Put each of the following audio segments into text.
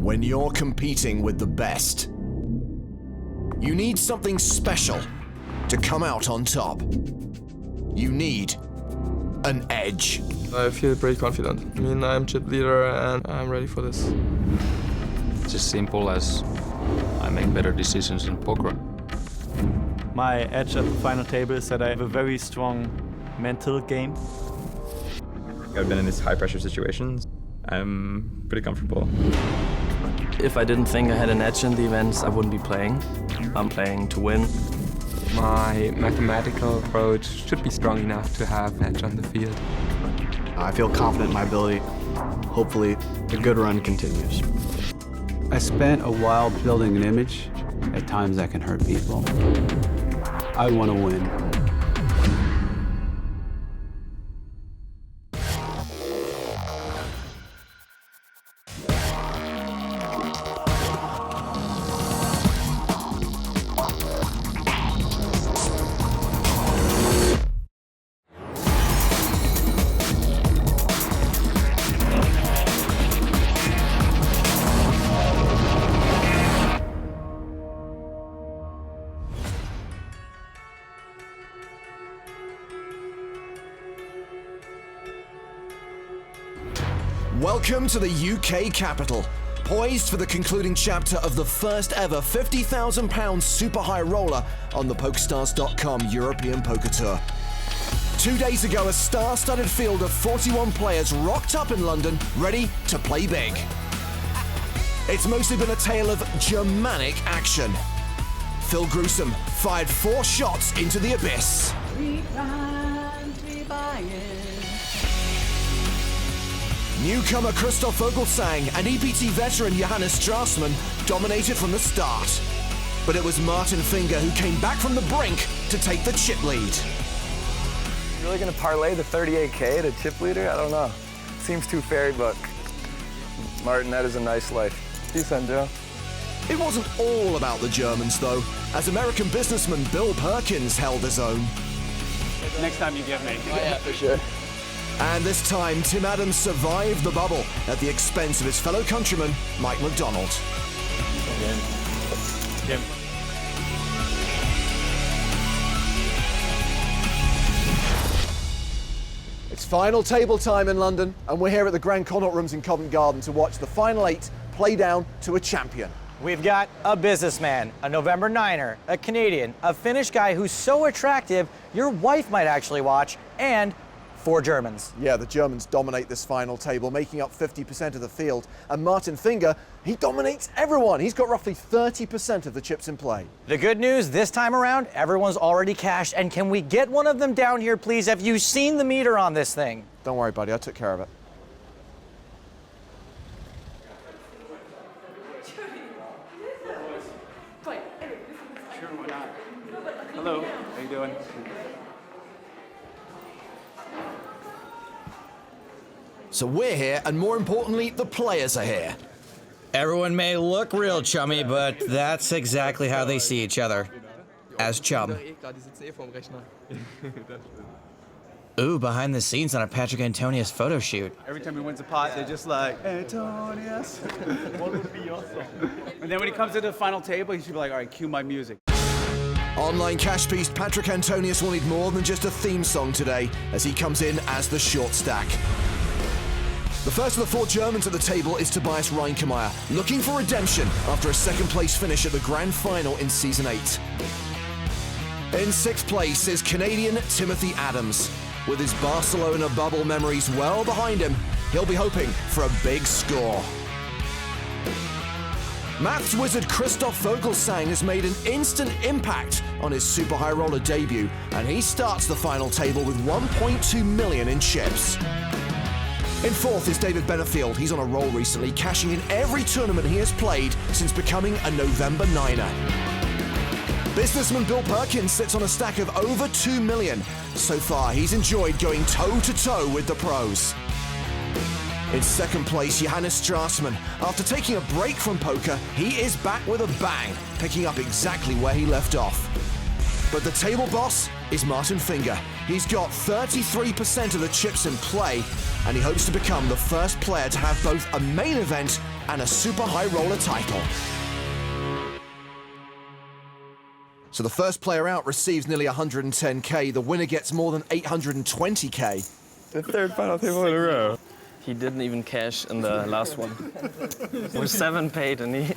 when you're competing with the best, you need something special to come out on top. You need an edge. I feel pretty confident. I mean, I'm chip leader and I'm ready for this. It's as simple as I make better decisions in poker. My edge at the final table is that I have a very strong mental game. I've been in these high-pressure situations. I'm pretty comfortable. If I didn't think I had an edge in the events, I wouldn't be playing. I'm playing to win. My mathematical approach should be strong enough to have edge on the field. I feel confident in my ability. Hopefully, the good run continues. I spent a while building an image. At times that can hurt people. I want to win. Welcome to the UK capital, poised for the concluding chapter of the first ever £50,000 super high roller on the PokerStars.com European Poker Tour. 2 days ago, a star-studded field of 41 players rocked up in London, ready to play big. It's mostly been a tale of Germanic action. Phil Gruesome fired 4 shots into the abyss. Newcomer Christoph Vogelsang and EPT veteran Johannes Strassmann dominated from the start. But it was Martin Finger who came back from the brink to take the chip lead. Really gonna parlay the 38K to chip leader? I don't know. Seems too fairy book. Martin, that is a nice life. Peace on, Joe. It wasn't all about the Germans though, as American businessman Bill Perkins held his own. Next time you give me. Oh, yeah, for sure. And this time, Tim Adams survived the bubble at the expense of his fellow countryman, Mike McDonald. Tim. It's final table time in London, and we're here at the Grand Connaught Rooms in Covent Garden to watch the final 8 play down to a champion. We've got a businessman, a November 9er, a Canadian, a Finnish guy who's so attractive your wife might actually watch, and 4 Germans. Yeah, the Germans dominate this final table, making up 50% of the field. And Martin Finger, he dominates everyone. He's got roughly 30% of the chips in play. The good news, this time around, everyone's already cashed. And can we get one of them down here, please? Have you seen the meter on this thing? Don't worry, buddy, I took care of it. Hello, how you doing? So we're here, and more importantly, the players are here. Everyone may look real chummy, but that's exactly how they see each other. As chum. Ooh, behind the scenes on a Patrick Antonius photo shoot. Every time he wins a pot, they're just like, Antonius. What would be your song? And then when he comes to the final table, he should be like, all right, cue my music. Online cash beast Patrick Antonius will need more than just a theme song today, as he comes in as the short stack. The first of the 4 Germans at the table is Tobias Reinkemeyer, looking for redemption after a second-place finish at the Grand Final in Season 8. In 6th place is Canadian Timothy Adams. With his Barcelona bubble memories well behind him, he'll be hoping for a big score. Maths wizard Christoph Vogelsang has made an instant impact on his super high roller debut, and he starts the final table with 1.2 million in chips. In 4th is David Benefield. He's on a roll recently, cashing in every tournament he has played since becoming a November 9er. Businessman Bill Perkins sits on a stack of over 2 million. So far, he's enjoyed going toe-to-toe with the pros. In 2nd place, Johannes Strassmann. After taking a break from poker, he is back with a bang, picking up exactly where he left off. But the table boss is Martin Finger. He's got 33% of the chips in play, and he hopes to become the first player to have both a main event and a Super High Roller title. So the first player out receives nearly 110k. The winner gets more than 820k. The third final table in a row. He didn't even cash in the last one. We're 7 paid and he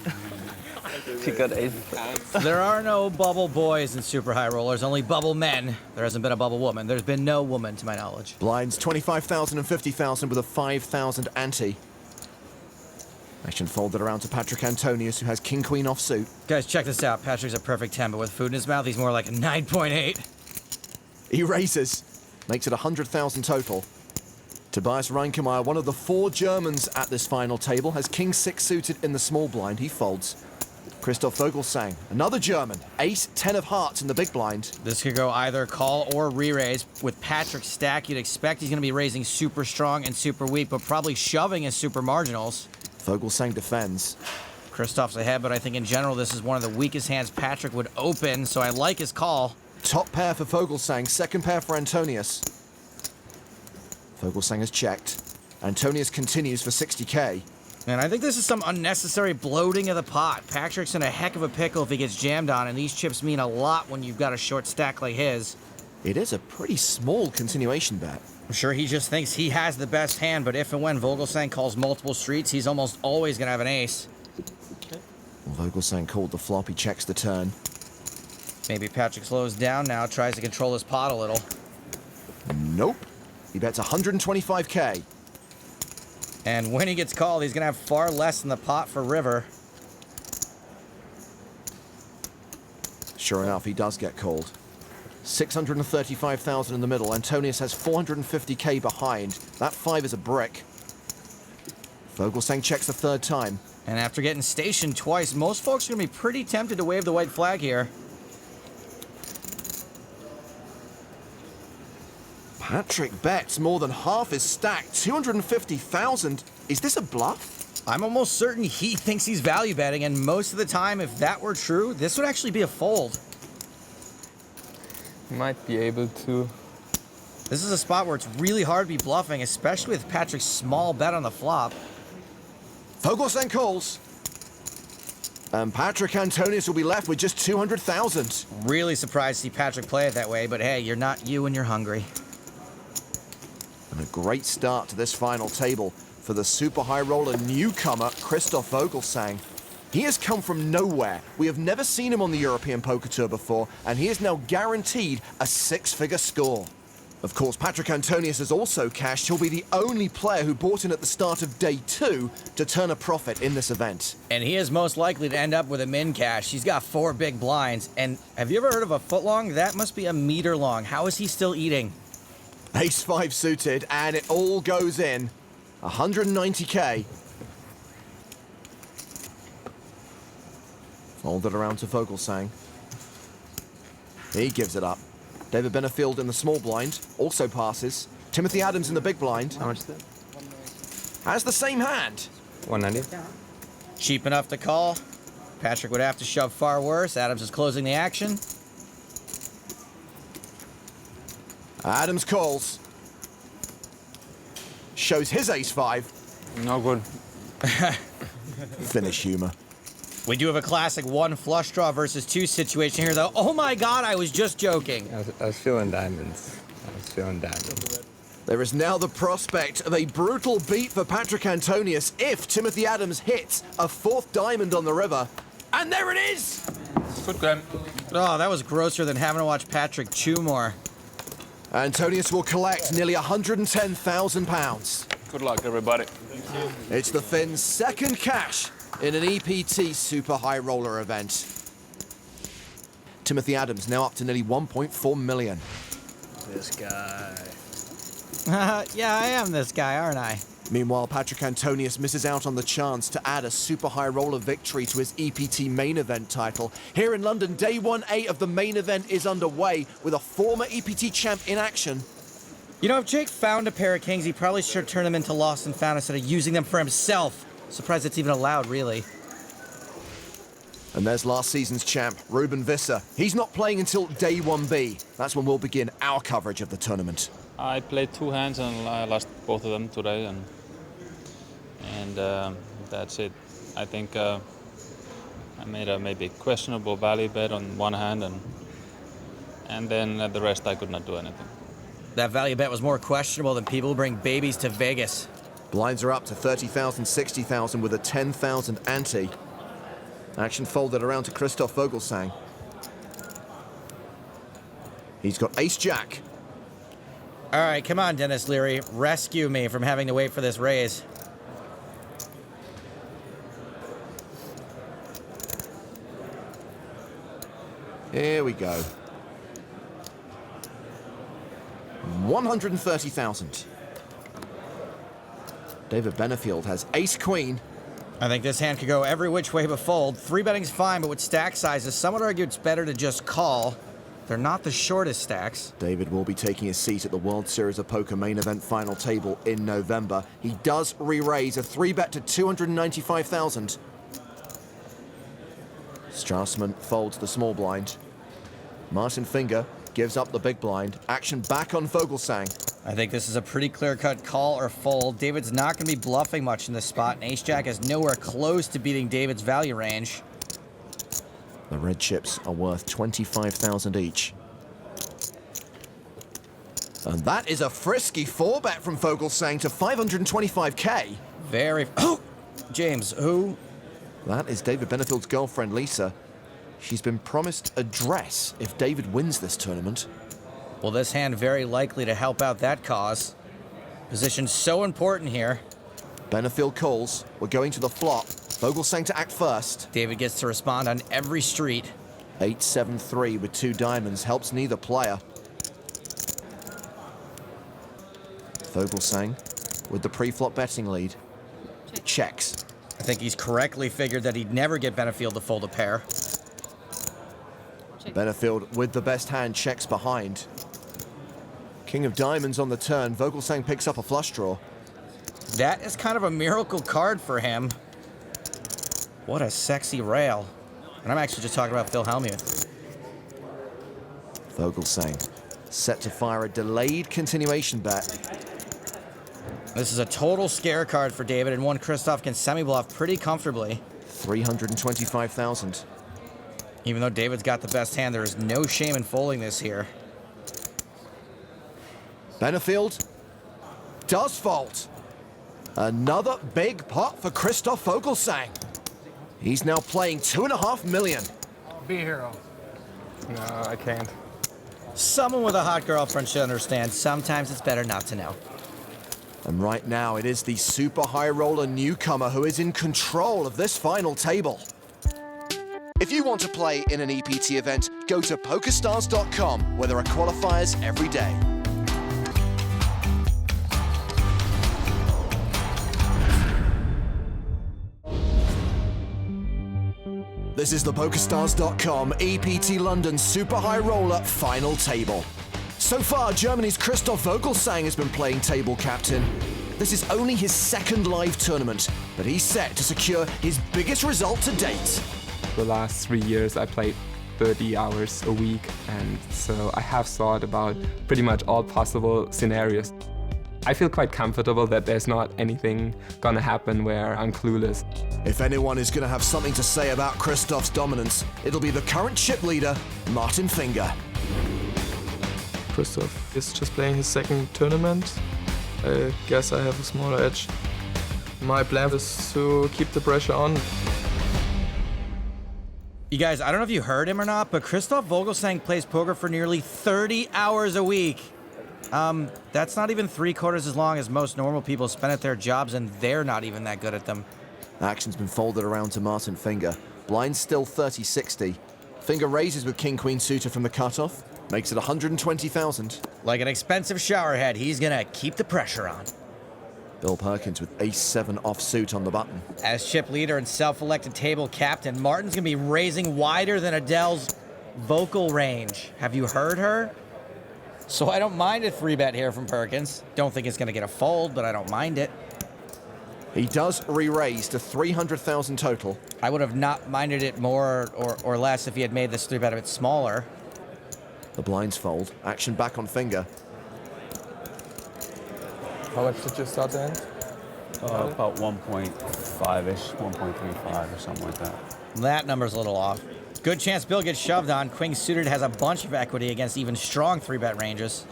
got 8. There are no bubble boys in Super High Rollers, only bubble men. There hasn't been a bubble woman. There's been no woman to my knowledge. Blinds 25,000 and 50,000 with a 5,000 ante. Action folded around to Patrick Antonius, who has king queen offsuit. Guys, check this out. Patrick's a perfect 10, but with food in his mouth, he's more like a 9.8. He raises, makes it 100,000 total. Tobias Reinkemeyer, one of the 4 Germans at this final table, has king 6 suited in the small blind. He folds. Christoph Vogelsang, another German, ace 10 of hearts in the big blind. This could go either call or re-raise. With Patrick's stack, you'd expect he's going to be raising super strong and super weak, but probably shoving his super marginals. Vogelsang defends. Christoph's ahead, but I think in general this is one of the weakest hands Patrick would open, so I like his call. Top pair for Vogelsang, second pair for Antonius. Vogelsang has checked. Antonius continues for 60k. And I think this is some unnecessary bloating of the pot. Patrick's in a heck of a pickle if he gets jammed on, and these chips mean a lot when you've got a short stack like his. It is a pretty small continuation bet. I'm sure he just thinks he has the best hand, but if and when Vogelsang calls multiple streets, he's almost always going to have an ace. Well, Vogelsang called the flop, he checks the turn. Maybe Patrick slows down now, tries to control his pot a little. Nope. He bets 125k. And when he gets called, he's going to have far less in the pot for river. Sure enough, he does get called. 635,000 in the middle. Antonius has 450k behind. That 5 is a brick. Vogelsang checks the third time. And after getting stationed twice, most folks are going to be pretty tempted to wave the white flag here. Patrick bets more than half his stack, 250,000. Is this a bluff? I'm almost certain he thinks he's value betting, and most of the time, if that were true, this would actually be a fold. Might be able to. This is a spot where it's really hard to be bluffing, especially with Patrick's small bet on the flop. Vogelsang calls. And Patrick Antonius will be left with just 200,000. Really surprised to see Patrick play it that way, but hey, you're not you and you're hungry. And a great start to this final table for the Super High Roller newcomer, Christoph Vogelsang. He has come from nowhere. We have never seen him on the European Poker Tour before, and he is now guaranteed a 6-figure score. Of course, Patrick Antonius has also cashed. He'll be the only player who bought in at the start of day 2 to turn a profit in this event. And he is most likely to end up with a min cash. He's got 4 big blinds. And have you ever heard of a foot long? That must be a meter long. How is he still eating? Ace 5 suited, and it all goes in. 190k. Folded around to Vogelsang. He gives it up. David Benefield in the small blind also passes. Timothy Adams in the big blind. How much is that? Has the same hand. 190. Cheap enough to call. Patrick would have to shove far worse. Adams is closing the action. Adams calls. Shows his ace 5. No good. Finish humor. We do have a classic 1 flush draw versus 2 situation here, though. Oh my god, I was just joking. I was feeling diamonds. There is now the prospect of a brutal beat for Patrick Antonius if Timothy Adams hits a 4th diamond on the river. And there it is! Good game. Oh, that was grosser than having to watch Patrick chew more. Antonius will collect nearly £110,000. Good luck, everybody. It's the Finn's second cash in an EPT Super High Roller event. Timothy Adams now up to nearly 1.4 million. This guy. Yeah, I am this guy, aren't I? Meanwhile, Patrick Antonius misses out on the chance to add a Super High Roller victory to his EPT main event title. Here in London, day 1A of the main event is underway with a former EPT champ in action. You know, if Jake found a pair of kings, he probably should turn them into lost and found instead of using them for himself. Surprised it's even allowed, really. And there's last season's champ, Ruben Visser. He's not playing until day 1B. That's when we'll begin our coverage of the tournament. I played 2 hands and I lost both of them today, and that's it. I think I made a maybe questionable value bet on one hand, and then the rest I could not do anything. That value bet was more questionable than people who bring babies to Vegas. Blinds are up to 30,000, 60,000 with a 10,000 ante. Action folded around to Christoph Vogelsang. He's got ace-jack. All right, come on, Dennis Leary. Rescue me from having to wait for this raise. Here we go. 130,000. David Benefield has ace-queen. I think this hand could go every which way but fold. 3-betting's fine, but with stack sizes, some would argue it's better to just call. They're not the shortest stacks. David will be taking a seat at the World Series of Poker main event final table in November. He does re-raise a 3-bet to 295,000. Strassman folds the small blind. Martin Finger gives up the big blind. Action back on Vogelsang. I think this is a pretty clear-cut call or fold. David's not going to be bluffing much in this spot, and ace-jack is nowhere close to beating David's value range. The red chips are worth 25,000 each. And that is a frisky 4-bet from Vogelsang to 525k. Very... Oh! James, who? That is David Benefield's girlfriend, Lisa. She's been promised a dress if David wins this tournament. Well, this hand very likely to help out that cause. Position's so important here. Benefield calls. We're going to the flop. Vogelsang to act first. David gets to respond on every street. 8-7-3 with 2 diamonds helps neither player. Vogelsang with the pre-flop betting lead. Checks. I think he's correctly figured that he'd never get Benefield to fold a pair. Benefield with the best hand checks behind. King of diamonds on the turn. Vogelsang picks up a flush draw. That is kind of a miracle card for him. What a sexy rail. And I'm actually just talking about Phil Hellmuth. Vogelsang set to fire a delayed continuation bet. This is a total scare card for David, and one Christoph can semi-bluff pretty comfortably. 325,000. Even though David's got the best hand, there is no shame in folding this here. Benefield does fold. Another big pot for Christoph Vogelsang. He's now playing 2.5 million. Be a hero. No, I can't. Someone with a hot girlfriend should understand. Sometimes it's better not to know. And right now, it is the super high roller newcomer who is in control of this final table. If you want to play in an EPT event, go to PokerStars.com, where there are qualifiers every day. This is the PokerStars.com EPT London Super High Roller final table. So far, Germany's Christoph Vogelsang has been playing table captain. This is only his second live tournament, but he's set to secure his biggest result to date. The last 3 years I played 30 hours a week, and so I have thought about pretty much all possible scenarios. I feel quite comfortable that there's not anything gonna happen where I'm clueless. If anyone is gonna have something to say about Christoph's dominance, it'll be the current chip leader, Martin Finger. Christoph is just playing his second tournament. I guess I have a smaller edge. My plan is to keep the pressure on. You guys, I don't know if you heard him or not, but Christoph Vogelsang plays poker for nearly 30 hours a week. That's not even 3/4 as long as most normal people spend at their jobs, and they're not even that good at them. Action's been folded around to Martin Finger. Blind still 30-60. Finger raises with king-queen suitor from the cutoff. Makes it 120,000. Like an expensive showerhead, he's gonna keep the pressure on. Bill Perkins with ace-7 offsuit on the button. As chip leader and self-elected table captain, Martin's gonna be raising wider than Adele's vocal range. Have you heard her? So I don't mind a 3-bet here from Perkins. Don't think it's gonna get a fold, but I don't mind it. He does re-raise to 300,000 total. I would have not minded it more or less if he had made this 3-bet a bit smaller. The blinds fold. Action back on finger. How much did you start to end? About 1.5-ish, 1.35 or something like that. That number's a little off. Good chance Bill gets shoved on. Queen suited has a bunch of equity against even strong 3-bet ranges.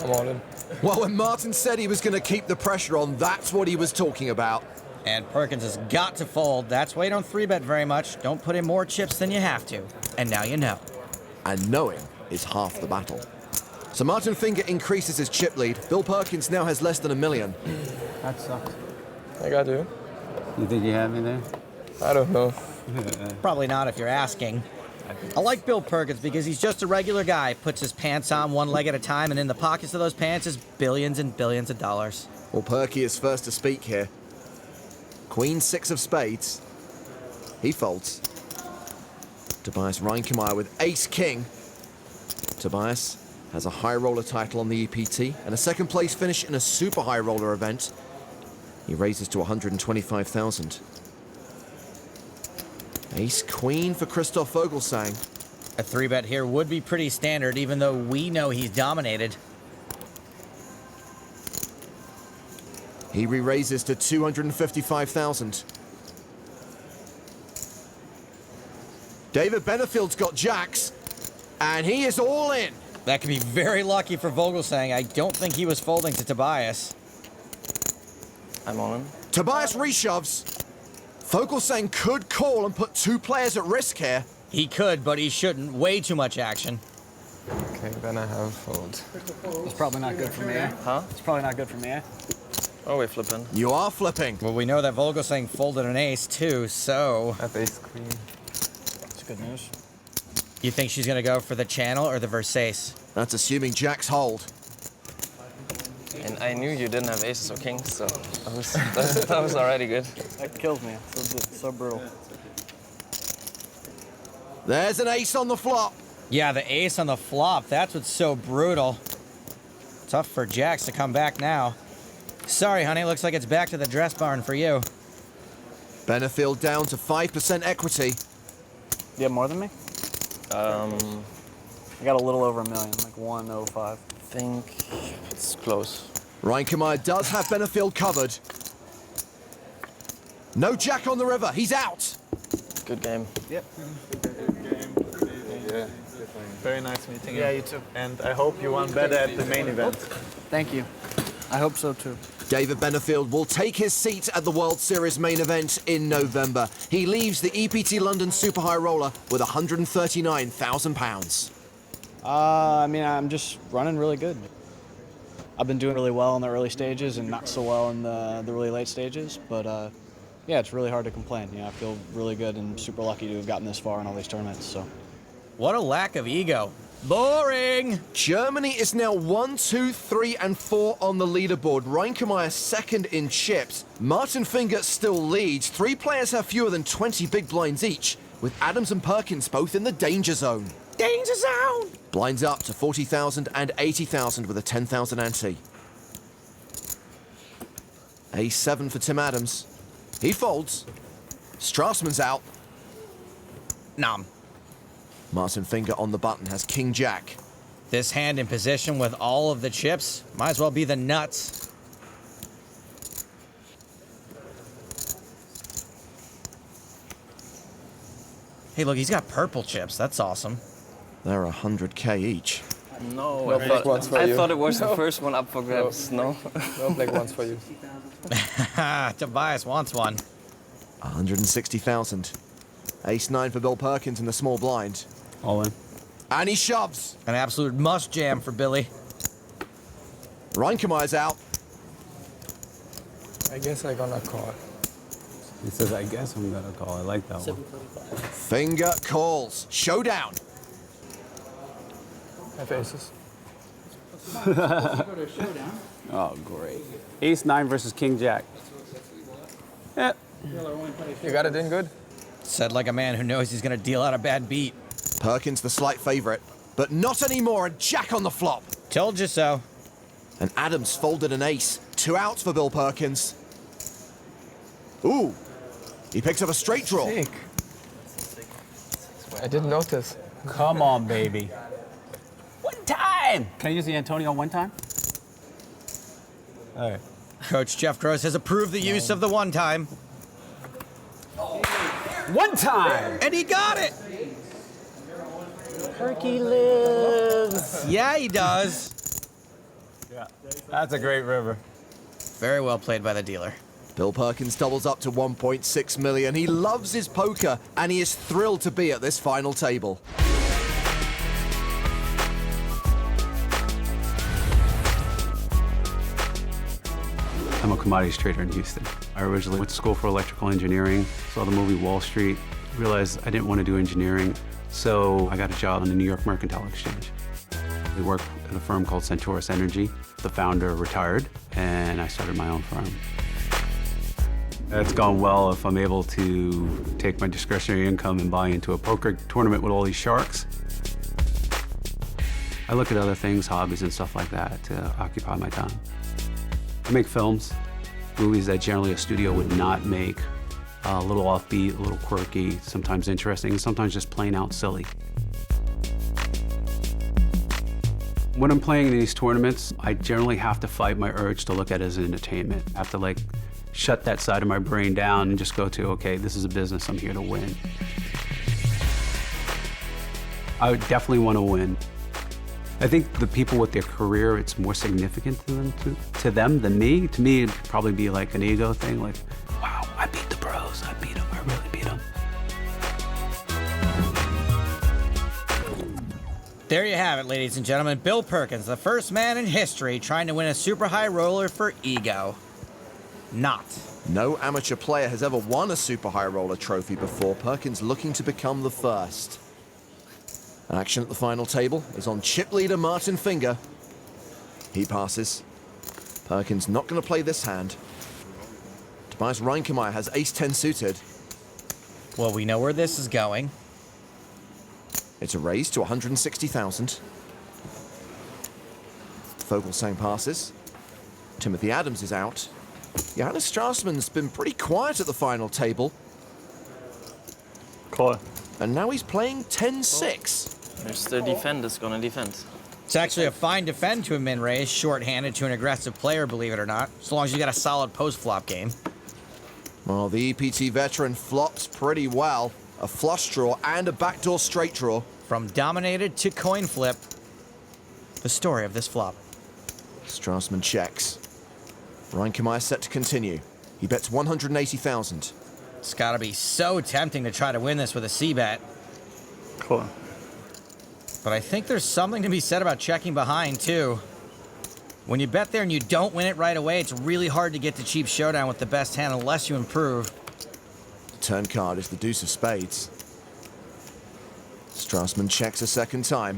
I'm all in. Well, when Martin said he was going to keep the pressure on, that's what he was talking about. And Perkins has got to fold. That's why you don't 3-bet very much. Don't put in more chips than you have to. And now you know. And knowing is half the battle. So Martin Finger increases his chip lead. Bill Perkins now has less than $1 million. That sucks. I got you. You think you have me there? I don't know. Probably not if you're asking. I like Bill Perkins because he's just a regular guy. Puts his pants on one leg at a time, and in the pockets of those pants is billions and billions of dollars. Well, Perky is first to speak here. Queen 6 of spades. He folds. Tobias Reinkemeyer with ace king. Tobias has a high roller title on the EPT and a second place finish in a super high roller event. He raises to 125,000. Ace queen for Christoph Vogelsang. A 3-bet here would be pretty standard, even though we know he's dominated. He re-raises to 255,000. David Benefield's got jacks, and he is all in. That could be very lucky for Vogelsang. I don't think he was folding to Tobias. I'm on him. Tobias reshoves. Vogelsang could call and put 2 players at risk here. He could, but he shouldn't. Way too much action. Okay, then I have fold. It's probably not good for me, eh? Huh? It's probably not good for me, eh? Oh, we're flipping. You are flipping. Well, we know that Vogelsang folded an ace too, so... I have ace queen. That's good news. You think she's gonna go for the channel or the Versace? That's assuming jacks hold. And I knew you didn't have aces or kings, so that was already good. That kills me. So brutal. There's an ace on the flop. Yeah, the ace on the flop. That's what's so brutal. Tough for jacks to come back now. Sorry, honey. Looks like it's back to the dress barn for you. Benefield down to 5% equity. You have more than me? I got a little over $1 million, like 105. I think it's close. Reinkemeyer does have Benefield covered. No jack on the river. He's out. Good game. Yep. Yeah, very nice meeting you. Yeah, you too. And I hope you won better at the main event. Thank you. I hope so too. David Benefield will take his seat at the World Series main event in November. He leaves the EPT London Super High Roller with £139,000. I mean, I'm just running really good. I've been doing really well in the early stages and not so well in the really late stages, but yeah, it's really hard to complain. You know, I feel really good and super lucky to have gotten this far in all these tournaments. So, what a lack of ego. Boring. Germany is now 1, 2, 3, and 4 on the leaderboard. Reinkemeyer second in chips. Martin Finger still leads. 3 players have fewer than 20 big blinds each, with Adams and Perkins both in the danger zone. Danger zone! Blinds up to 40,000 and 80,000 with a 10,000 ante. A7 for Tim Adams. He folds. Strassman's out. Nom. Martin Finger on the button has King Jack. This hand in position with all of the chips might as well be the nuts. Hey, look, he's got purple chips. That's awesome. They're 100K each. No, No black ones for I you. thought it was the first one up for grabs. No. No black ones for you. Tobias wants one. 160,000. Ace-9 for Bill Perkins in the small blind. all in. And he shoves. An absolute must jam for Billy. Reinkemeyer's out. I guess I'm gonna call. He says, I guess I'm gonna call. I like that one. Finger calls. Showdown. I have aces. Oh, great. Ace-9 versus King-Jack. Yeah. You got it in good? Said like a man who knows he's gonna deal out a bad beat. Perkins the slight favorite, but not anymore, and Jack on the flop. Told you so. And Adams folded an ace. 2 outs for Bill Perkins. Ooh, he picks up a straight draw. Sick. I didn't notice. Come on, baby. One time! Can I use the Antonio one time? All right. Coach Jeff Gross has approved the use of the one time. One time! And he got it! Perky lives. Yeah, he does. Yeah, that's a great river. Very well played by the dealer. Bill Perkins doubles up to 1.6 million. He loves his poker, and he is thrilled to be at this final table. I'm a commodities trader in Houston. I originally went to school for electrical engineering, saw the movie Wall Street, realized I didn't want to do engineering, so I got a job on the New York Mercantile Exchange. We worked at a firm called Centaurus Energy. The founder retired, and I started my own firm. It's gone well if I'm able to take my discretionary income and buy into a poker tournament with all these sharks. I look at other things, hobbies and stuff like that to occupy my time. I make films, movies that generally a studio would not make. A little offbeat, a little quirky, sometimes interesting, and sometimes just plain out silly. When I'm playing in these tournaments, I generally have to fight my urge to look at it as entertainment. I have to shut that side of my brain down and just go to, okay, this is a business, I'm here to win. I would definitely want to win. I think the people with their career, it's more significant to them than me. To me, it'd probably be like an ego thing, like, wow, I beat the pros, I beat them, I really beat them. There you have it, ladies and gentlemen. Bill Perkins, the first man in history trying to win a super high roller for ego. Not. No amateur player has ever won a super high roller trophy before. Perkins looking to become the first. Action at the final table is on chip leader Martin Finger. He passes. Perkins not going to play this hand. Tobias Reinkemeyer has ace-10 suited. Well, we know where this is going. It's a raise to 160,000. Vogelsang passes. Timothy Adams is out. Johannes Strassman's been pretty quiet at the final table. Call. And now he's playing 10-6. Mr. Defend is gonna defend. It's actually a fine defend to a min raise, short-handed to an aggressive player, believe it or not, as long as you got a solid post-flop game. Well, the EPT veteran flops pretty well. A flush draw and a backdoor straight draw. From dominated to coin flip, the story of this flop. Strassman checks. Reinkemeyer set to continue. He bets 180,000. It's gotta be so tempting to try to win this with a C-bet. Cool. But I think there's something to be said about checking behind, too. When you bet there and you don't win it right away, it's really hard to get to cheap showdown with the best hand unless you improve. The turn card is the deuce of spades. Strassman checks a second time.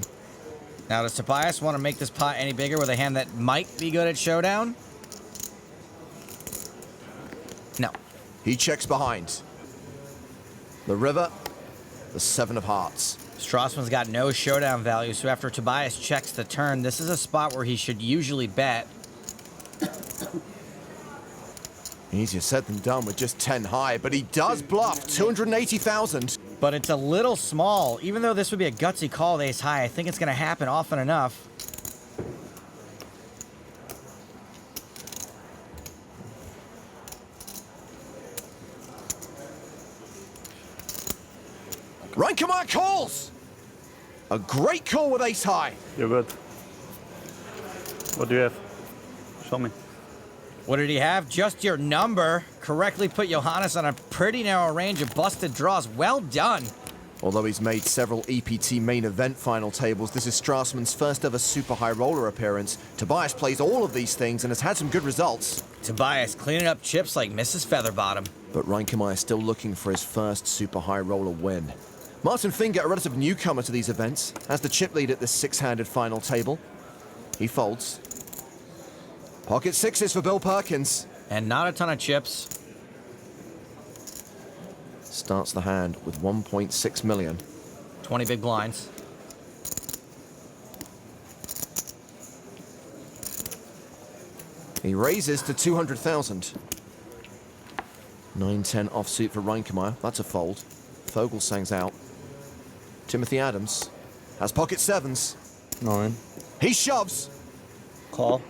Now, does Tobias want to make this pot any bigger with a hand that might be good at showdown? No. He checks behind. The river, the 7 of hearts. Strassman's got no showdown value, so after Tobias checks the turn, this is a spot where he should usually bet. Easier said than done with just 10 high, but he does bluff 280,000. But it's a little small. Even though this would be a gutsy call with ace high, I think it's going to happen often enough. Reinkemeyer calls! A great call with ace high. You're good. What do you have? Show me. What did he have? Just your number. Correctly put Johannes on a pretty narrow range of busted draws. Well done. Although he's made several EPT main event final tables, this is Strassman's first ever super high roller appearance. Tobias plays all of these things and has had some good results. Tobias cleaning up chips like Mrs. Featherbottom. But Reinkemeyer still looking for his first super high roller win. Martin Finger, a relative newcomer to these events, has the chip lead at this 6-handed final table. He folds. Pocket sixes for Bill Perkins. And not a ton of chips. Starts the hand with 1.6 million. 20 big blinds. He raises to 200,000. 9-10 offsuit for Reinkemeyer. That's a fold. Vogelsang's out. Timothy Adams has pocket sevens. 9. He shoves. Call.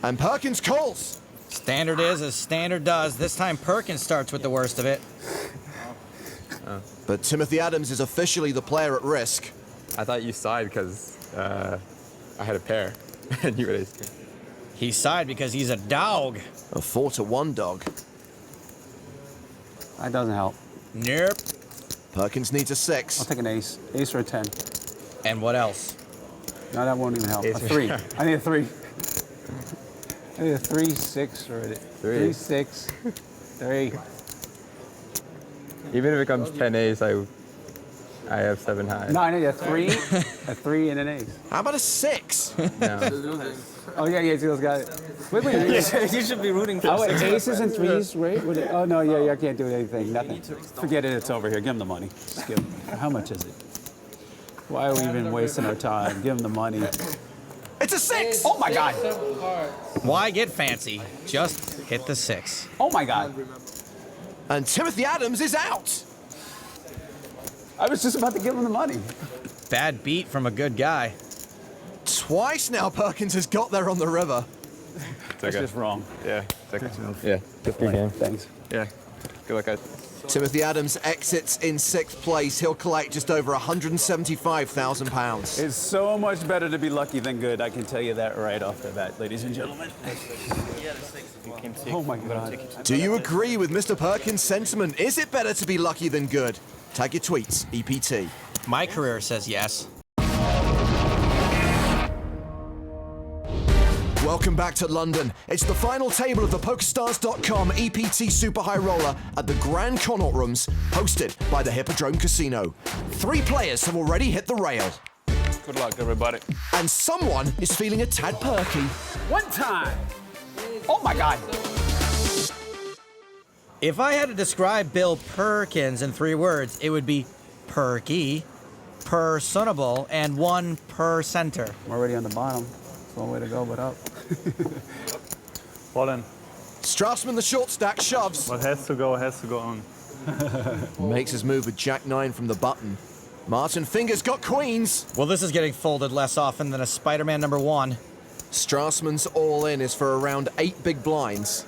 And Perkins calls. Standard is as standard does. This time Perkins starts with the worst of it. But Timothy Adams is officially the player at risk. I thought you sighed because I had a pair and you had ace king. He sighed because he's a dog. A 4-1 dog. That doesn't help. Nope. Perkins needs a 6. I'll take an ace. Ace or a 10. And what else? No, that won't even help. Ace A or 3. I need a 3. I need a 3, 6, or a 3, 6, 3. Even if it comes 10 ace, I have 7 high. No, I need a 3, a 3, and an ace. How about a 6? No. Oh, yeah, see those guys. Wait. You should be rooting for Aces and 3s, right? Oh, no, yeah, I can't do anything. Nothing. Forget it, it's over here. Give him the money. Just give him. How much is it? Why are we even wasting our time? Give him the money. It's a 6! Oh, my God. Why get fancy? Just hit the 6. Oh, my God. And Timothy Adams is out. I was just about to give him the money. Bad beat from a good guy. Twice now Perkins has got there on the river. That's just wrong. Yeah. Yeah. Good game. Thanks. Yeah. Good luck, guys. Timothy Adams exits in 6th place. He'll collect just over £175,000. It's so much better to be lucky than good. I can tell you that right off the bat, ladies and gentlemen. Oh my God. Do you agree with Mr. Perkins' sentiment? Is it better to be lucky than good? Tag your tweets, EPT. My career says yes. Welcome back to London. It's the final table of the PokerStars.com EPT Super High Roller at the Grand Connaught Rooms, hosted by the Hippodrome Casino. 3 players have already hit the rail. Good luck, everybody. And someone is feeling a tad perky. One time. Oh my God. If I had to describe Bill Perkins in 3 words, it would be perky, personable, and 1%er. I'm already on the bottom. It's one way to go, but up. All in. Strassman, the short stack, shoves. What has to go on. Makes his move with Jack-9 from the button. Martin Finger's got queens. Well, this is getting folded less often than a Spider-Man number 1. Strassman's all-in is for around 8 big blinds.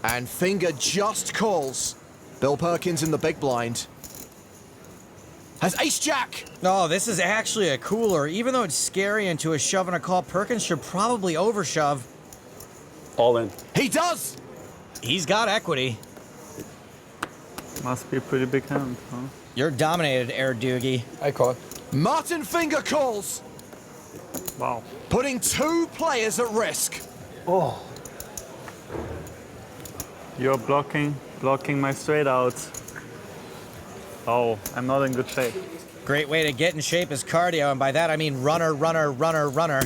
And Finger just calls. Bill Perkins in the big blind. Has ace-jack. Oh, this is actually a cooler. Even though it's scary into a shove and a call, Perkins should probably overshove. All in. He does. He's got equity. Must be a pretty big hand, huh? You're dominated, Air Doogie. I call. Martin Finger calls. Wow. Putting 2 players at risk. Oh. You're blocking my straight outs. Oh, I'm not in good shape. Great way to get in shape is cardio, and by that I mean runner, runner, runner, runner.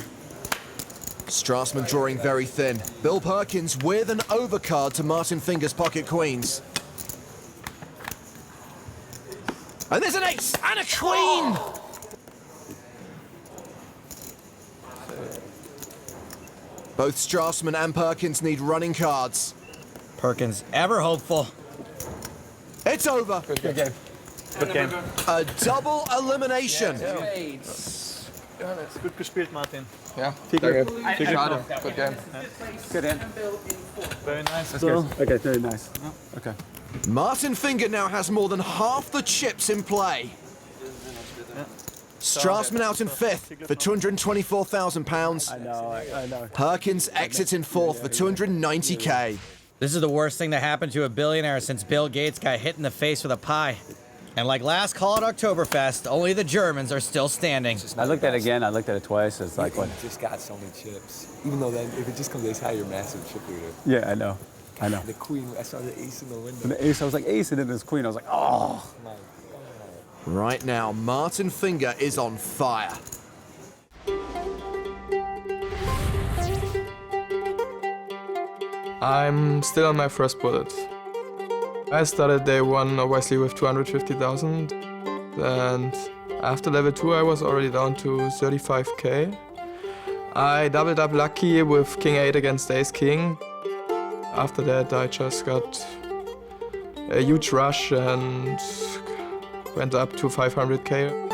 Strassman drawing very thin. Bill Perkins with an overcard to Martin Finger's pocket queens. And there's an ace and a queen! Both Strassman and Perkins need running cards. Perkins, ever hopeful. It's over. Good game. Good game. A double elimination. Gut gespielt, Martin. Yeah. Good game. Good in. Very nice. Okay, very nice. Okay. Martin Finger now has more than half the chips in play. Strassman out in 5th for £224,000. I know. Perkins exits in 4th for $290K. This is the worst thing that happened to a billionaire since Bill Gates got hit in the face with a pie. And like last call at Oktoberfest, only the Germans are still standing. I looked at it again. I looked at it twice. It's like what? Just got so many chips. Even though then, if it just comes ace high, you're massive chip leader. Yeah, I know. The queen, I saw the ace in the window. And the ace, I was like ace, and then there's queen. I was like, oh. Right now, Martin Finger is on fire. I'm still on my first bullet. I started day 1 obviously with 250,000, and after level 2 I was already down to 35k. I doubled up lucky with King 8 against Ace King. After that, I just got a huge rush and went up to 500K.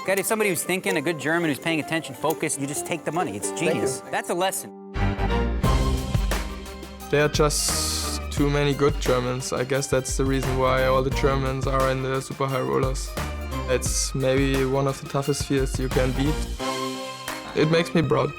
Got if somebody who's thinking, a good German who's paying attention, focused, you just take the money. It's genius. That's a lesson. There are just too many good Germans. I guess that's the reason why all the Germans are in the super high rollers. It's maybe one of the toughest fields you can beat. It makes me proud.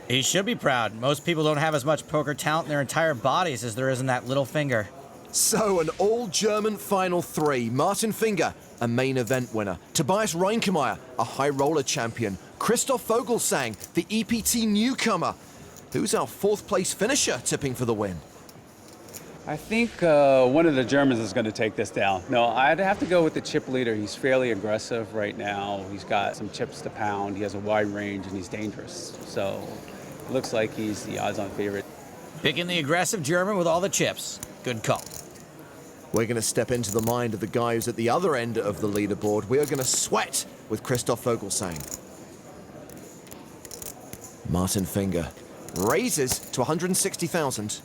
He should be proud. Most people don't have as much poker talent in their entire bodies as there is in that little finger. So, an all-German final three. Martin Finger, a main event winner. Tobias Reinkemeyer, a high roller champion. Christoph Vogelsang, the EPT newcomer. Who's our fourth place finisher tipping for the win? I think one of the Germans is going to take this down. No, I'd have to go with the chip leader. He's fairly aggressive right now. He's got some chips to pound. He has a wide range and he's dangerous. So, it looks like he's the odds-on favorite. Picking the aggressive German with all the chips. Good call. We're going to step into the mind of the guy who's at the other end of the leaderboard. We are going to sweat with Christoph Vogelsang. Martin Finger raises to 160,000.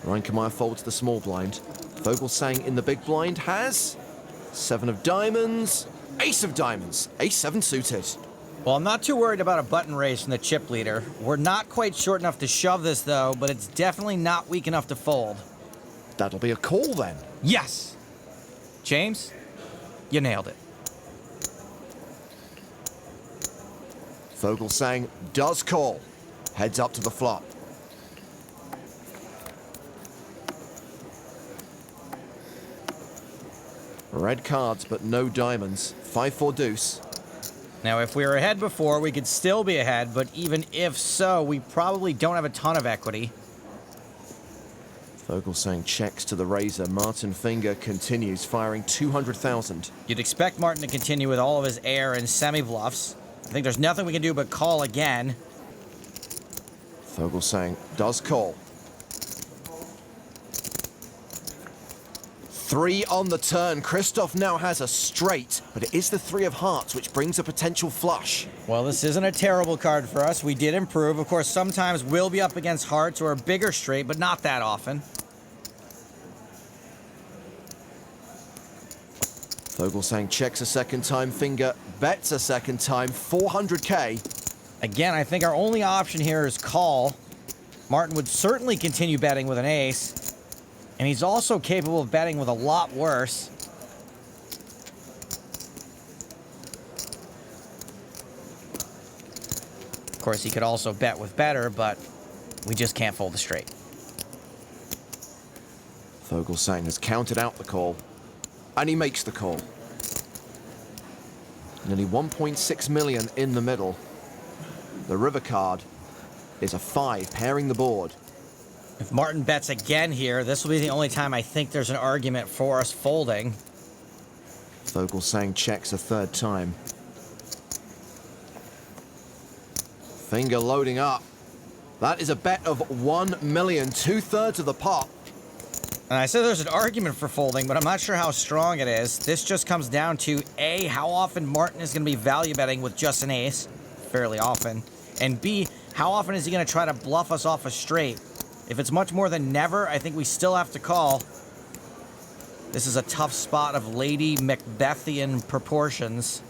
Reinkemeyer folds the small blind. Vogelsang in the big blind has 7 of diamonds, ace of diamonds, ace 7 suited. Well, I'm not too worried about a button raise from the chip leader. We're not quite short enough to shove this, though, but it's definitely not weak enough to fold. That'll be a call, then. Yes! James, you nailed it. Vogelsang does call. Heads up to the flop. Red cards, but no diamonds. 5-4 deuce. Now, if we were ahead before, we could still be ahead, but even if so, we probably don't have a ton of equity. Vogelsang checks to the razor. Martin Finger continues, firing 200,000. You'd expect Martin to continue with all of his air and semi-bluffs. I think there's nothing we can do but call again. Vogelsang does call. 3 on the turn. Christoph now has a straight, but it is the 3 of hearts, which brings a potential flush. Well, this isn't a terrible card for us. We did improve. Of course, sometimes we'll be up against hearts or a bigger straight, but not that often. Vogelsang checks a second time. Finger bets a second time. 400K. Again, I think our only option here is call. Martin would certainly continue betting with an ace. And he's also capable of betting with a lot worse. Of course, he could also bet with better, but we just can't fold the straight. Vogelsang has counted out the call, and he makes the call. Nearly 1.6 million in the middle. The river card is a 5, pairing the board. If Martin bets again here, this will be the only time I think there's an argument for us folding. Vogelsang checks a third time. Finger loading up. That is a bet of 1 million, 2/3 of the pot. And I said there's an argument for folding, but I'm not sure how strong it is. This just comes down to, A, how often Martin is going to be value betting with just an ace, fairly often, and B, how often is he going to try to bluff us off a straight? If it's much more than never, I think we still have to call. This is a tough spot of Lady Macbethian proportions.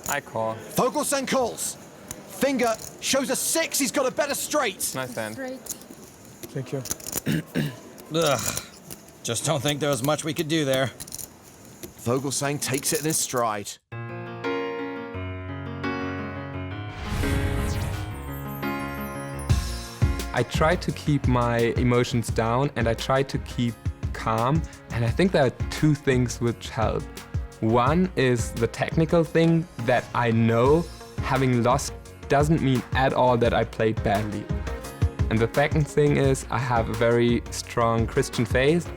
I call. Vogelsang calls. Finger shows a 6. He's got a better straight. Nice hand. Thank you. Ugh. Just don't think there was much we could do there. Vogelsang takes it in his stride. I try to keep my emotions down and I try to keep calm, and I think there are 2 things which help. One is the technical thing that I know having lost doesn't mean at all that I played badly. And the second thing is I have a very strong Christian faith.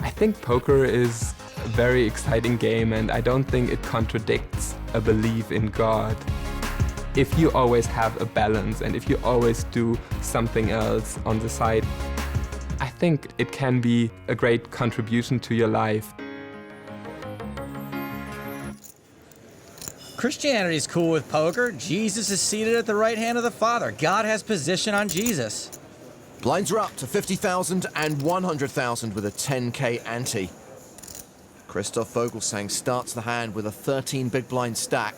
I think poker is a very exciting game and I don't think it contradicts a belief in God. If you always have a balance and if you always do something else on the side, I think it can be a great contribution to your life. Christianity is cool with poker. Jesus is seated at the right hand of the Father. God has position on Jesus. Blinds are up to 50,000 and 100,000 with a 10K ante. Christoph Vogelsang starts the hand with a 13 big blind stack.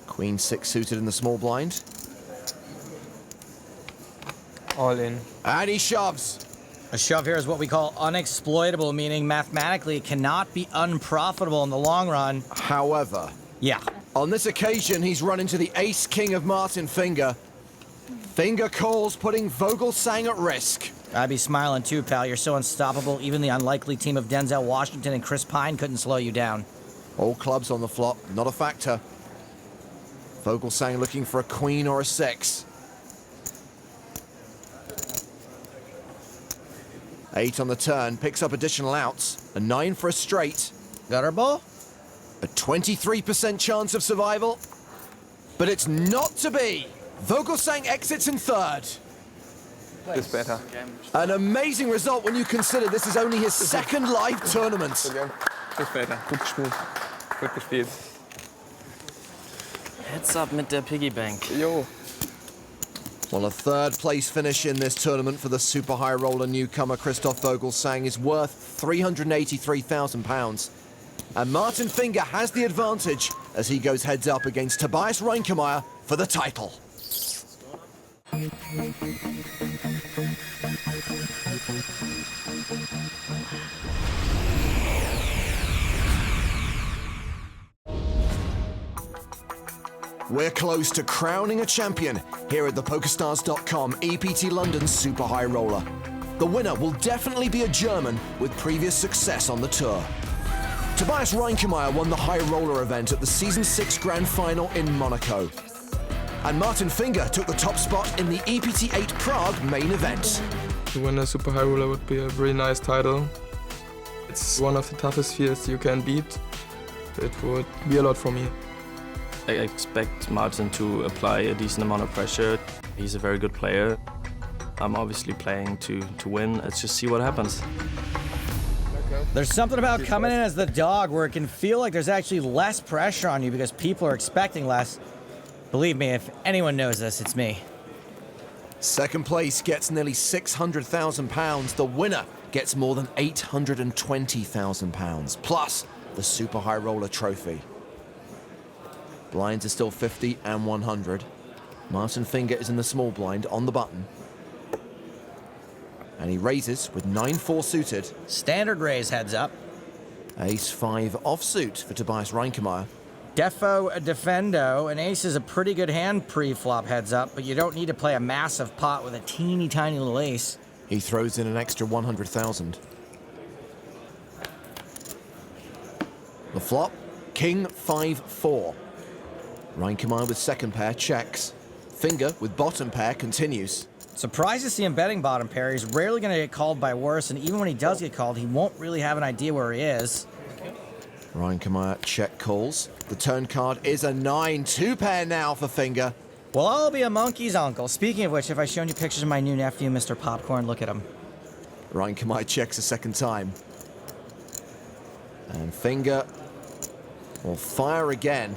Queen 6 suited in the small blind. All in. And he shoves. A shove here is what we call unexploitable, meaning mathematically it cannot be unprofitable in the long run. However, yeah, on this occasion, he's run into the ace-king of Martin Finger. Finger calls, putting Vogelsang at risk. I'd be smiling too, pal. You're so unstoppable. Even the unlikely team of Denzel Washington and Chris Pine couldn't slow you down. All clubs on the flop, not a factor. Vogelsang looking for a queen or a 6. 8 on the turn, picks up additional outs. A 9 for a straight. Gutter ball? A 23% chance of survival. But it's not to be. Vogelsang exits in third. It's better. An amazing result when you consider this is only his second live tournament. It's better. Gut gespielt. Gut gespielt. Heads up mit der Piggy Bank. Jo. Well, a third place finish in this tournament for the super high roller newcomer Christoph Vogelsang is worth £383,000. And Martin Finger has the advantage as he goes heads up against Tobias Reinkemeyer for the title. We're close to crowning a champion here at the PokerStars.com EPT London Super High Roller. The winner will definitely be a German with previous success on the tour. Tobias Reinkemeyer won the High Roller event at the Season 6 Grand Final in Monaco. And Martin Finger took the top spot in the EPT 8 Prague main event. To win a Super High Roller would be a really nice title. It's one of the toughest fields you can beat. It would be a lot for me. I expect Martin to apply a decent amount of pressure. He's a very good player. I'm obviously playing to win. Let's just see what happens. There's something about coming in as the dog where it can feel like there's actually less pressure on you because people are expecting less. Believe me, if anyone knows this, it's me. Second place gets nearly £600,000. The winner gets more than £820,000, plus the Super High Roller trophy. Blinds are still 50 and 100. Martin Finger is in the small blind on the button. And he raises with 9-4 suited. Standard raise heads up. Ace-5 offsuit for Tobias Reinkemeyer. Defo a defendo. An ace is a pretty good hand pre-flop heads up, but you don't need to play a massive pot with a teeny tiny little ace. He throws in an extra 100,000. The flop, King 5-4. Reinkemeyer with second pair checks. Finger with bottom pair continues. Surprised to see him betting bottom pair. He's rarely going to get called by worse, and even when he does get called, he won't really have an idea where he is. Reinkemeyer check calls. The turn card is a 9. 2 pair now for Finger. Well, I'll be a monkey's uncle. Speaking of which, if I shown you pictures of my new nephew, Mr. Popcorn, look at him. Reinkemeyer checks a second time. And Finger will fire again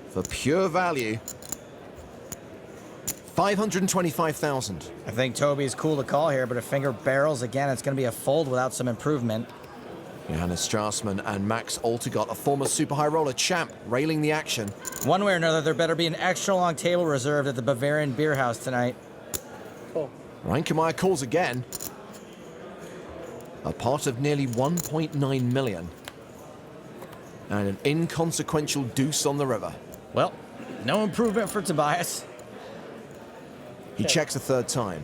for pure value. 525,000. I think Toby's cool to call here, but if Finger barrels again, it's going to be a fold without some improvement. Johannes Strassman and Max Altegott, a former Super High Roller champ, railing the action. One way or another, there better be an extra long table reserved at the Bavarian Beer House tonight. Cool. Reinkemeyer calls again. A pot of nearly 1.9 million. And an inconsequential deuce on the river. Well, no improvement for Tobias. He checks a third time.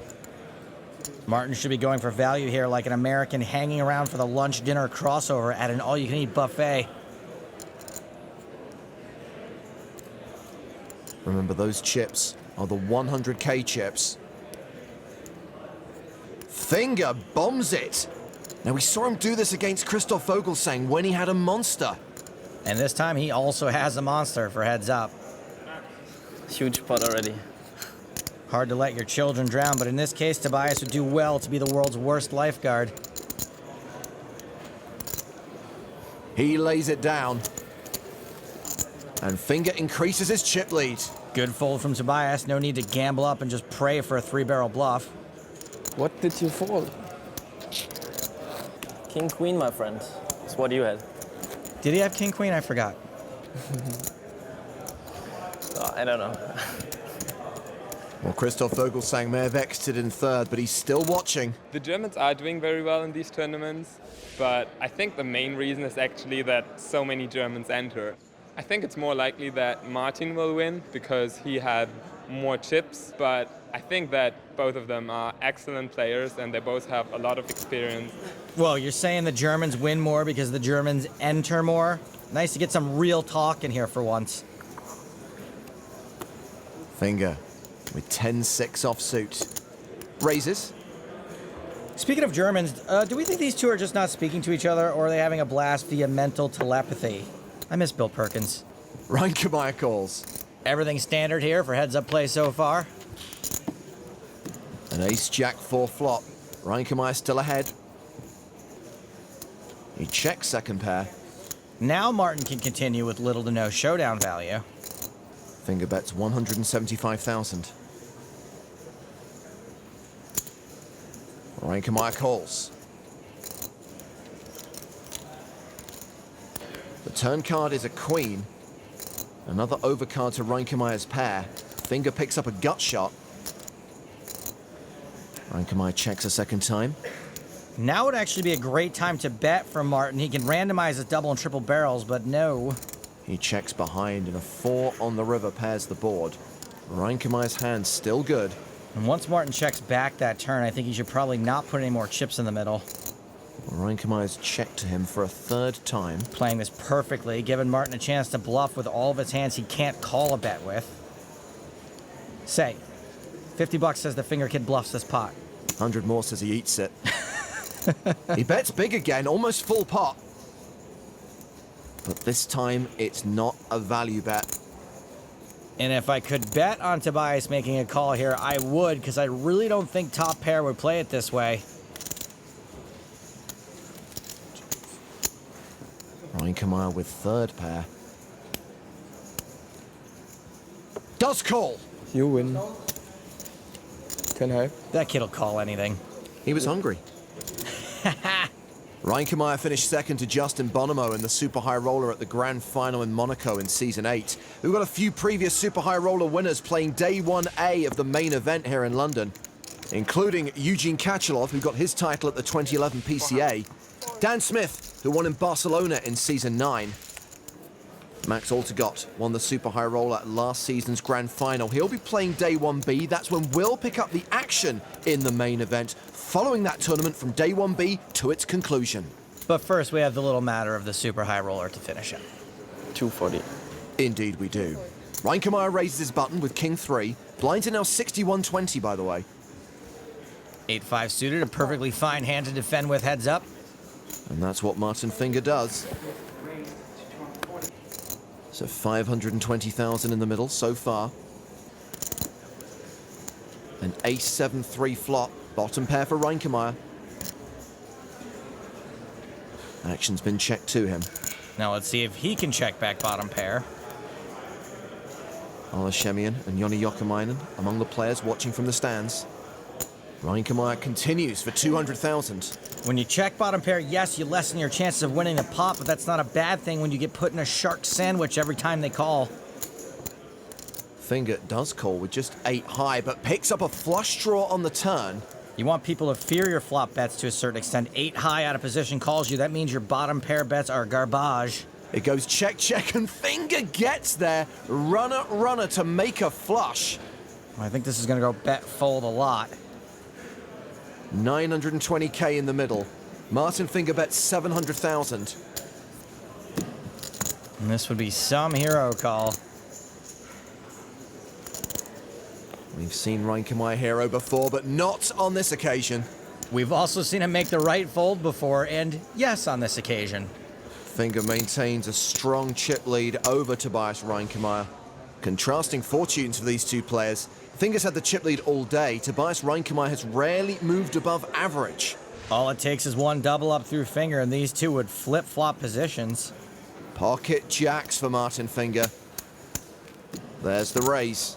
Martin should be going for value here like an American hanging around for the lunch-dinner crossover at an all-you-can-eat buffet. Remember, those chips are the 100K chips. Finger bombs it. Now, we saw him do this against Christoph Vogelsang when he had a monster. And this time, he also has a monster for heads up. Huge pot already. Hard to let your children drown, but in this case, Tobias would do well to be the world's worst lifeguard. He lays it down. And Finger increases his chip lead. Good fold from Tobias. No need to gamble up and just pray for a 3-barrel bluff. What did you fold? King Queen, my friend. That's what you had. Did he have King Queen? I forgot. Oh, I don't know. Well, Christoph Vogelsang may have exited in third, but he's still watching. The Germans are doing very well in these tournaments, but I think the main reason is actually that so many Germans enter. I think it's more likely that Martin will win because he had more chips, but I think that both of them are excellent players and they both have a lot of experience. Well, you're saying the Germans win more because the Germans enter more? Nice to get some real talk in here for once. Finger with 10-6 off suit. Raises. Speaking of Germans, do we think these two are just not speaking to each other, or are they having a blast via mental telepathy? I miss Bill Perkins. Reinkemeyer calls. Everything standard here for heads-up play so far. An ace-jack 4 flop. Reinkemeyer still ahead. He checks second pair. Now Martin can continue with little to no showdown value. Finger bets 175,000. Reinkemeyer calls. The turn card is a queen. Another overcard to Reinkemeyer's pair. Finger picks up a gut shot. Reinkemeyer checks a second time. Now would actually be a great time to bet from Martin. He can randomize his double and triple barrels, but no. He checks behind, and a 4 on the river pairs the board. Reinkemeyer's hand's still good. And once Martin checks back that turn, I think he should probably not put any more chips in the middle. Reinkemeyer's checked to him for a third time. Playing this perfectly, giving Martin a chance to bluff with all of his hands he can't call a bet with. Say, $50 says the Finger Kid bluffs this pot. 100 more says he eats it. He bets big again, almost full pot. But this time, it's not a value bet. And if I could bet on Tobias making a call here, I would, because I really don't think top pair would play it this way. Reinkemeyer with third pair. Does call. You win. 10 high. That kid'll call anything. He was hungry. Reinkemeyer finished second to Justin Bonomo in the Super High Roller at the Grand Final in Monaco in Season 8. We've got a few previous Super High Roller winners playing Day 1A of the main event here in London, including Eugene Kachalov, who got his title at the 2011 PCA, Dan Smith, who won in Barcelona in Season 9. Max Altegott won the Super High Roller at last season's Grand Final. He'll be playing Day 1B. That's when we'll pick up the action in the main event, following that tournament from Day 1B to its conclusion. But first, we have the little matter of the Super High Roller to finish it. 240. Indeed we do. Reinkemeyer raises his button with King 3. Blinds are now 61-20, by the way. 8-5 suited, a perfectly fine hand to defend with heads up. And that's what Martin Finger does. So 520,000 in the middle so far. An ace-7-3 flop. Bottom pair for Reinkemeyer. Action's been checked to him. Now let's see if he can check back bottom pair. Ola Shemian and Joni Jokamainen among the players watching from the stands. Reinkemeyer continues for 200,000. When you check bottom pair, yes, you lessen your chances of winning the pot, but that's not a bad thing when you get put in a shark sandwich every time they call. Finger does call with just 8 high, but picks up a flush draw on the turn. You want people to fear your flop bets to a certain extent. 8 high out of position calls you. That means your bottom pair bets are garbage. It goes check, check, and Finger gets there. Runner, runner to make a flush. I think this is going to go bet fold a lot. 920k in the middle. Martin Finger bets 700,000. And this would be some hero call. We've seen Reinkemeyer hero before, but not on this occasion. We've also seen him make the right fold before, and yes, on this occasion. Finger maintains a strong chip lead over Tobias Reinkemeyer. Contrasting fortunes for these two players. Finger's had the chip lead all day. Tobias Reinkemeyer has rarely moved above average. All it takes is one double up through Finger, and these two would flip-flop positions. Pocket jacks for Martin Finger. There's the raise.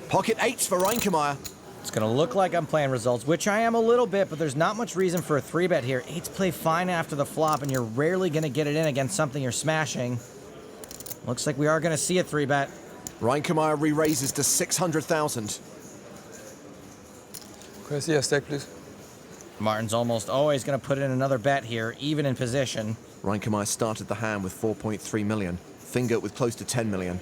Pocket eights for Reinkemeyer. It's gonna look like I'm playing results, which I am a little bit, but there's not much reason for a 3-bet here. Eights play fine after the flop, and you're rarely gonna get it in against something you're smashing. Looks like we are gonna see a 3-bet. Reinkemeyer re-raises to 600,000. Can I see a stack, please? Martin's almost always gonna put in another bet here, even in position. Reinkemeyer started the hand with 4.3 million. Finger with close to 10 million.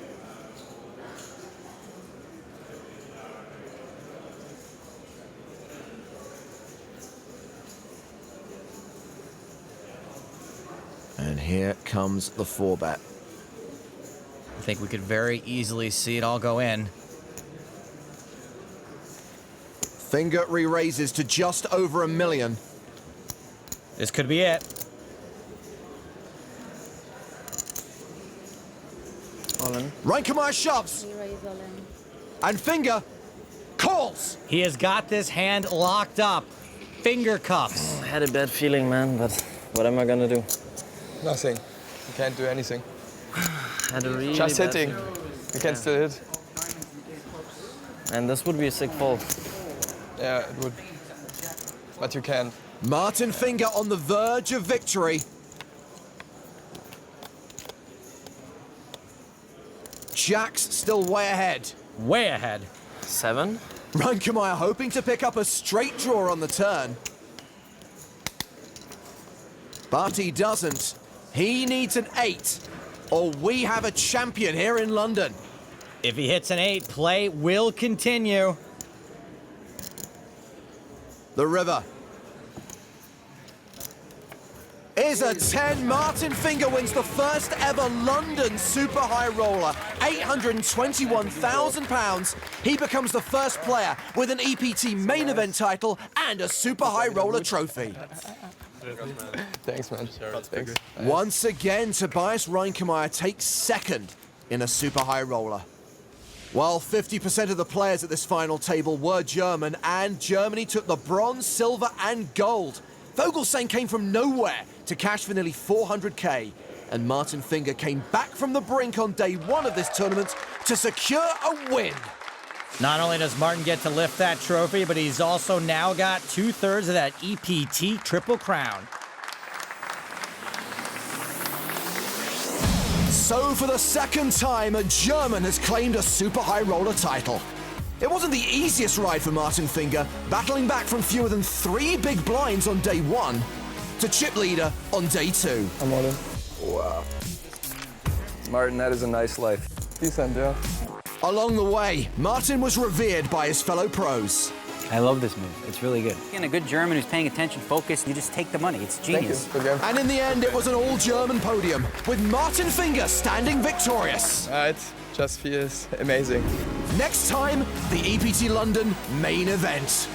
And here comes the 4-bet. I think we could very easily see it all go in. Finger re-raises to just over $1 million. This could be it. All in. Reinkemeyer shoves. And Finger calls. He has got this hand locked up. Finger cuffs. I had a bad feeling, man, but what am I gonna do? Nothing. You can't do anything. Had a really Just bad hitting. feeling. You can still hit. And this would be a sick fold. Yeah, it would. But you can. Martin Finger on the verge of victory. Jacks still way ahead. Way ahead. 7. Reinkemeyer hoping to pick up a straight draw on the turn. But he doesn't. He needs an 8, or we have a champion here in London. If he hits an 8, play will continue. The river is a 10. Martin Finger wins the first ever London Super High Roller, £821,000. He becomes the first player with an EPT main event title and a Super High Roller trophy. Thanks, man. Thanks. Once again, Tobias Reinkemeyer takes second in a Super High Roller. While 50% of the players at this final table were German, and Germany took the bronze, silver, and gold. Vogelsang came from nowhere to cash for nearly 400k, and Martin Finger came back from the brink on day 1 of this tournament to secure a win. Not only does Martin get to lift that trophy, but he's also now got 2/3 of that EPT Triple Crown. So for the second time, a German has claimed a Super High Roller title. It wasn't the easiest ride for Martin Finger, battling back from fewer than 3 big blinds on day 1 to chip leader on day 2. I'm all in. Wow. Martin, that is a nice life. Decent, yeah. Along the way, Martin was revered by his fellow pros. I love this move. It's really good. And a good German who's paying attention, focused, you just take the money. It's genius. Thank you. And in the end, it was an all-German podium, with Martin Finger standing victorious. It just feels amazing. Next time, the EPT London main event.